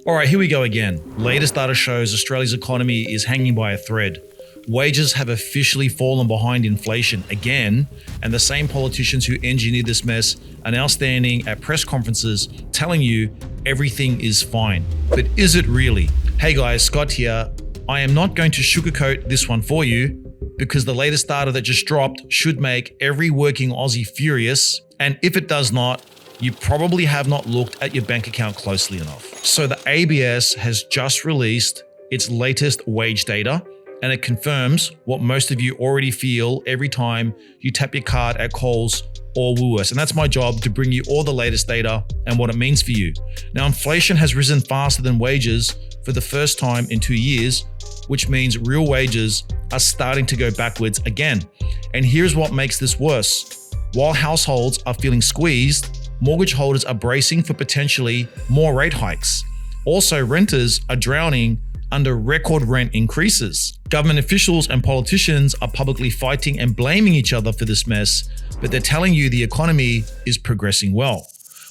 All right, here we go again. Latest data shows Australia's economy is hanging by a thread. Wages have officially fallen behind inflation again, and the same politicians who engineered this mess are now standing at press conferences telling you everything is fine. But is it really? Hey guys, Scott here. I am not going to sugarcoat this one for you because the latest data that just dropped should make every working Aussie furious, and if it does not, you probably have not looked at your bank account closely enough. So the ABS has just released its latest wage data, and it confirms what most of you already feel every time you tap your card at Coles or Woolworths. And that's my job, to bring you all the latest data and what it means for you. Now, inflation has risen faster than wages for the first time in 2 years, which means real wages are starting to go backwards again. And here's what makes this worse. While households are feeling squeezed, mortgage holders are bracing for potentially more rate hikes. Also, renters are drowning under record rent increases. Government officials and politicians are publicly fighting and blaming each other for this mess, but they're telling you the economy is progressing well.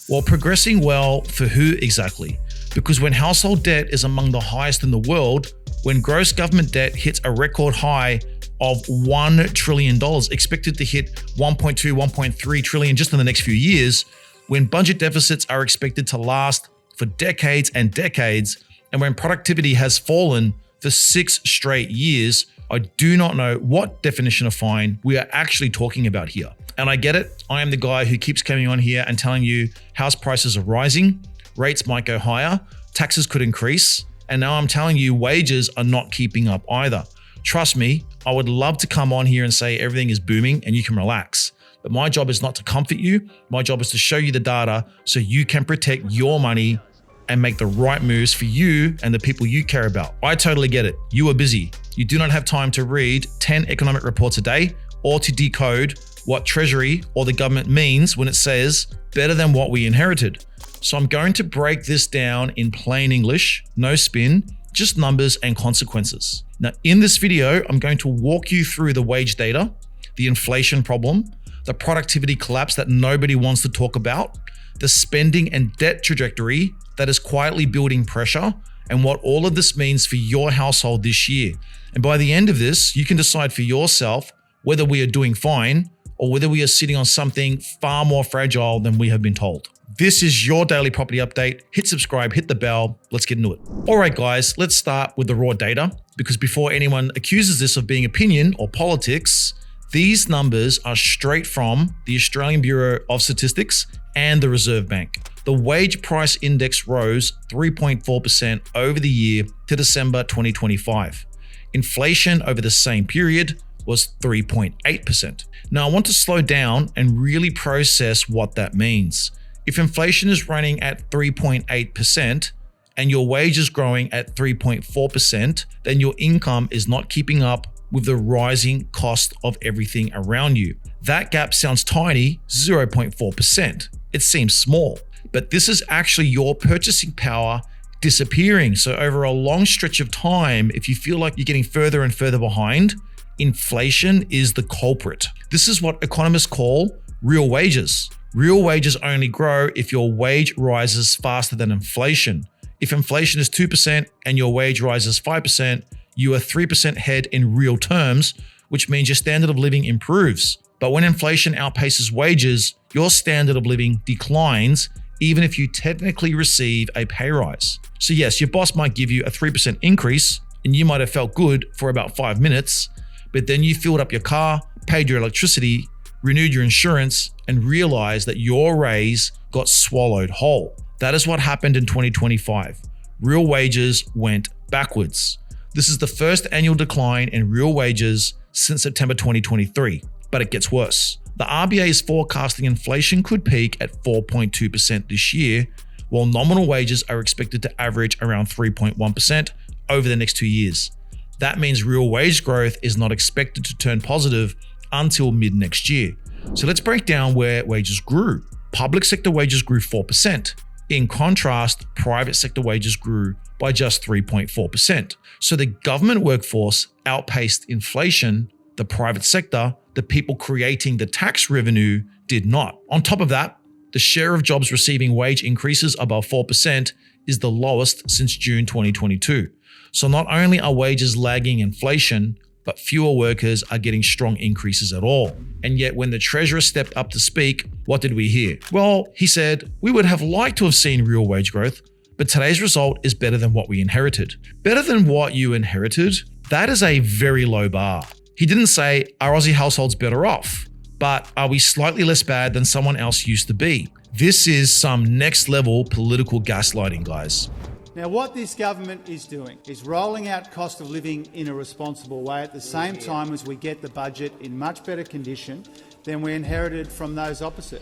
Well, progressing well for who exactly? Because when household debt is among the highest in the world, when gross government debt hits a record high of $1 trillion, expected to hit 1.2, 1.3 trillion just in the next few years, when budget deficits are expected to last for decades and decades, and when productivity has fallen for 6 straight years, I do not know what definition of fine we are actually talking about here. And I get it. I am the guy who keeps coming on here and telling you house prices are rising, rates might go higher, taxes could increase, and now I'm telling you wages are not keeping up either. Trust me, I would love to come on here and say everything is booming and you can relax. But my job is not to comfort you. My job is to show you the data so you can protect your money and make the right moves for you and the people you care about. I totally get it. You are busy. You do not have time to read 10 economic reports a day or to decode what Treasury or the government means when it says better than what we inherited. So I'm going to break this down in plain English, no spin, just numbers and consequences. Now, in this video, I'm going to walk you through the wage data, the inflation problem, the productivity collapse that nobody wants to talk about, the spending and debt trajectory that is quietly building pressure, and what all of this means for your household this year. And by the end of this, you can decide for yourself whether we are doing fine or whether we are sitting on something far more fragile than we have been told. This is your daily property update. Hit subscribe, hit the bell. Let's get into it. All right, guys, let's start with the raw data, because before anyone accuses this of being opinion or politics, these numbers are straight from the Australian Bureau of Statistics and the Reserve Bank. The wage price index rose 3.4% over the year to December 2025. Inflation over the same period was 3.8%. Now, I want to slow down and really process what that means. If inflation is running at 3.8% and your wage is growing at 3.4%, then your income is not keeping up with the rising cost of everything around you. That gap sounds tiny, 0.4%. It seems small, but this is actually your purchasing power disappearing. So over a long stretch of time, if you feel like you're getting further and further behind, inflation is the culprit. This is what economists call real wages. Real wages only grow if your wage rises faster than inflation. If inflation is 2% and your wage rises 5%, you are 3% ahead in real terms, which means your standard of living improves. But when inflation outpaces wages, your standard of living declines, even if you technically receive a pay rise. So yes, your boss might give you a 3% increase, and you might have felt good for about 5 minutes, but then you filled up your car, paid your electricity, renewed your insurance, and realized that your raise got swallowed whole. That is what happened in 2025. Real wages went backwards. This is the first annual decline in real wages since September 2023, but it gets worse. The RBA is forecasting inflation could peak at 4.2% this year, while nominal wages are expected to average around 3.1% over the next 2 years. That means real wage growth is not expected to turn positive until mid next year. So let's break down where wages grew. Public sector wages grew 4%. In contrast, private sector wages grew by just 3.4%. So the government workforce outpaced inflation. The private sector, the people creating the tax revenue, did not. On top of that, the share of jobs receiving wage increases above 4% is the lowest since June 2022. So not only are wages lagging inflation, but fewer workers are getting strong increases at all. And yet when the Treasurer stepped up to speak, what did we hear? Well, he said, we would have liked to have seen real wage growth, but today's result is better than what we inherited. Better than what you inherited? That is a very low bar. He didn't say, are Aussie households better off? But are we slightly less bad than someone else used to be? This is some next level political gaslighting, guys. Now, what this government is doing is rolling out cost of living in a responsible way at the same time as we get the budget in much better condition than we inherited from those opposite.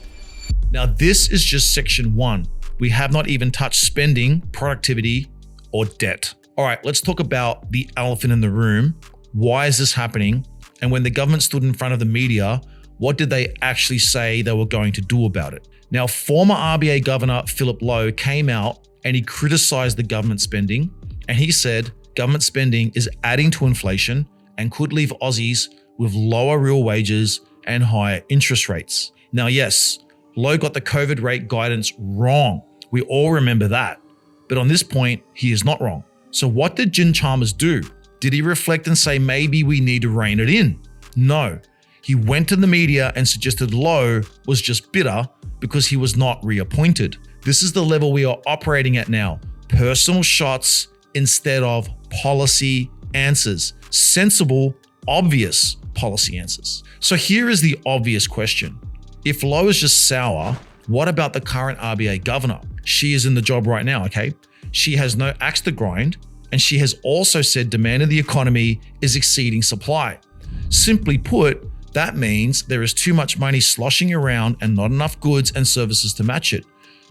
Now, this is just section 1. We have not even touched spending, productivity, or debt. All right, let's talk about the elephant in the room. Why is this happening? And when the government stood in front of the media, what did they actually say they were going to do about it? Now, former RBA Governor Philip Lowe came out and he criticized the government spending, and he said government spending is adding to inflation and could leave Aussies with lower real wages and higher interest rates. Now, yes, Lowe got the COVID rate guidance wrong. We all remember that. But on this point, he is not wrong. So what did Jim Chalmers do? Did he reflect and say maybe we need to rein it in? No. He went to the media and suggested Lowe was just bitter because he was not reappointed. This is the level we are operating at now. Personal shots instead of policy answers. Sensible, obvious policy answers. So here is the obvious question. If Lowe is just sour, what about the current RBA governor? She is in the job right now, okay? She has no axe to grind, and she has also said demand in the economy is exceeding supply. Simply put, that means there is too much money sloshing around and not enough goods and services to match it.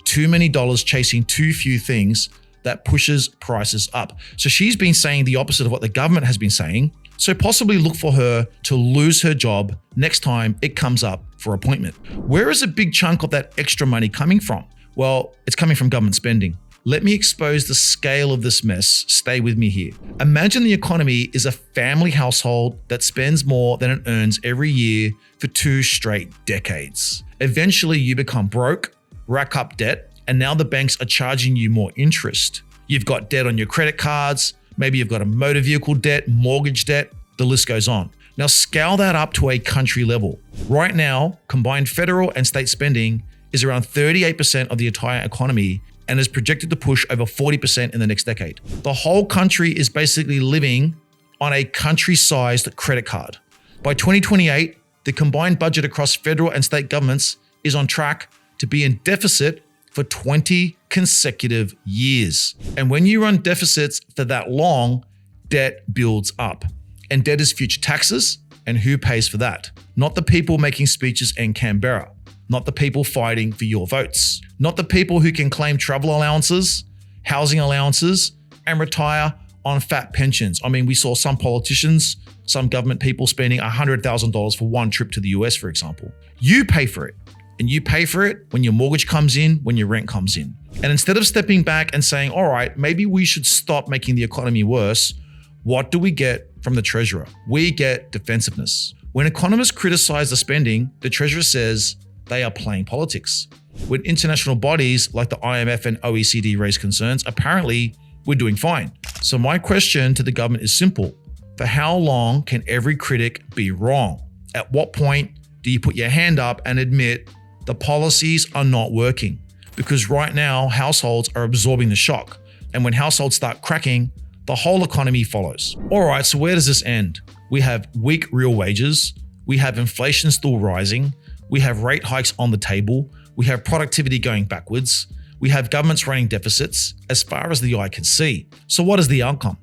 Too many dollars chasing too few things that pushes prices up. So she's been saying the opposite of what the government has been saying. So possibly look for her to lose her job next time it comes up for appointment. Where is a big chunk of that extra money coming from? Well, it's coming from government spending. Let me expose the scale of this mess. Stay with me here. Imagine the economy is a family household that spends more than it earns every year for 2 straight decades. Eventually, you become broke, rack up debt, and now the banks are charging you more interest. You've got debt on your credit cards, maybe you've got a motor vehicle debt, mortgage debt, the list goes on. Now scale that up to a country level. Right now, combined federal and state spending is around 38% of the entire economy and is projected to push over 40% in the next decade. The whole country is basically living on a country-sized credit card. By 2028, the combined budget across federal and state governments is on track to be in deficit for 20 consecutive years. And when you run deficits for that long, debt builds up. And debt is future taxes, and who pays for that? Not the people making speeches in Canberra. Not the people fighting for your votes. Not the people who can claim travel allowances, housing allowances, and retire on fat pensions. I mean, we saw some politicians, some government people spending $100,000 for one trip to the US, for example. You pay for it. And you pay for it when your mortgage comes in, when your rent comes in. And instead of stepping back and saying, all right, maybe we should stop making the economy worse, what do we get from the Treasurer? We get defensiveness. When economists criticize the spending, the Treasurer says they are playing politics. When international bodies like the IMF and OECD raise concerns, apparently we're doing fine. So my question to the government is simple. For how long can every critic be wrong? At what point do you put your hand up and admit the policies are not working? Because right now, households are absorbing the shock. And when households start cracking, the whole economy follows. All right, so where does this end? We have weak real wages. We have inflation still rising. We have rate hikes on the table. We have productivity going backwards. We have governments running deficits as far as the eye can see. So what is the outcome?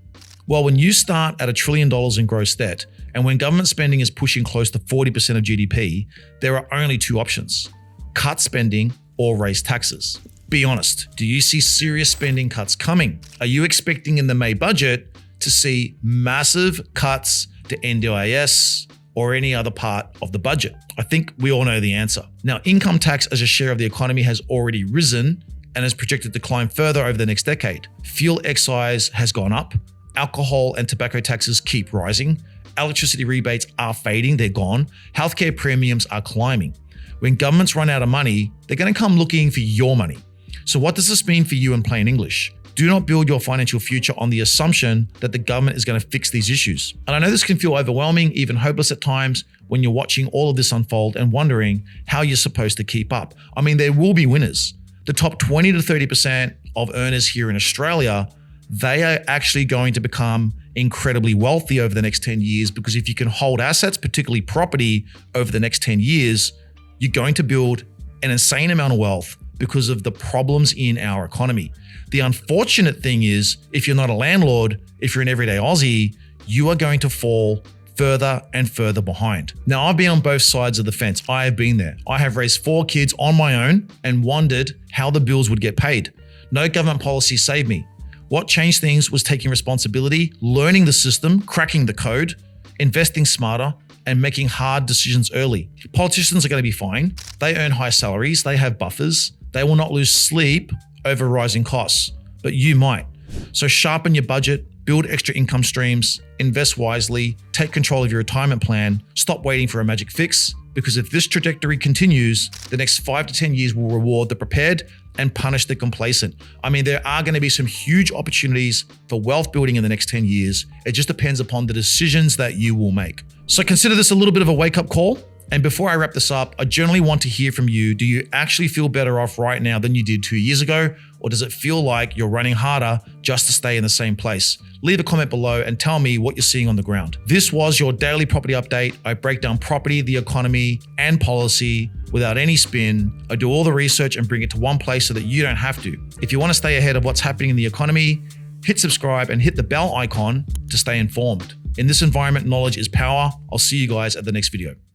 Well, when you start at $1 trillion in gross debt, and when government spending is pushing close to 40% of GDP, there are only 2 options: cut spending or raise taxes. Be honest, do you see serious spending cuts coming? Are you expecting in the May budget to see massive cuts to NDIS or any other part of the budget? I think we all know the answer. Now, income tax as a share of the economy has already risen and is projected to climb further over the next decade. Fuel excise has gone up. Alcohol and tobacco taxes keep rising. Electricity rebates are fading, they're gone. Healthcare premiums are climbing. When governments run out of money, they're going to come looking for your money. So what does this mean for you in plain English? Do not build your financial future on the assumption that the government is going to fix these issues. And I know this can feel overwhelming, even hopeless at times when you're watching all of this unfold and wondering how you're supposed to keep up. I mean, there will be winners. The top 20 to 30% of earners here in Australia, they are actually going to become incredibly wealthy over the next 10 years, because if you can hold assets, particularly property, over the next 10 years, you're going to build an insane amount of wealth because of the problems in our economy. The unfortunate thing is, if you're not a landlord, if you're an everyday Aussie, you are going to fall further and further behind. Now, I've been on both sides of the fence. I have been there. I have raised 4 kids on my own and wondered how the bills would get paid. No government policy saved me. What changed things was taking responsibility, learning the system, cracking the code, investing smarter, and making hard decisions early. Politicians are going to be fine. They earn high salaries. They have buffers. They will not lose sleep over rising costs, but you might. So sharpen your budget, build extra income streams, invest wisely, take control of your retirement plan, stop waiting for a magic fix, because if this trajectory continues, the next 5 to 10 years will reward the prepared and punish the complacent. I mean, there are going to be some huge opportunities for wealth building in the next 10 years. It just depends upon the decisions that you will make. So consider this a little bit of a wake-up call. And before I wrap this up, I generally want to hear from you. Do you actually feel better off right now than you did 2 years ago? Or does it feel like you're running harder just to stay in the same place? Leave a comment below and tell me what you're seeing on the ground. This was your daily property update. I break down property, the economy, and policy without any spin. I do all the research and bring it to one place so that you don't have to. If you want to stay ahead of what's happening in the economy, hit subscribe and hit the bell icon to stay informed. In this environment, knowledge is power. I'll see you guys at the next video.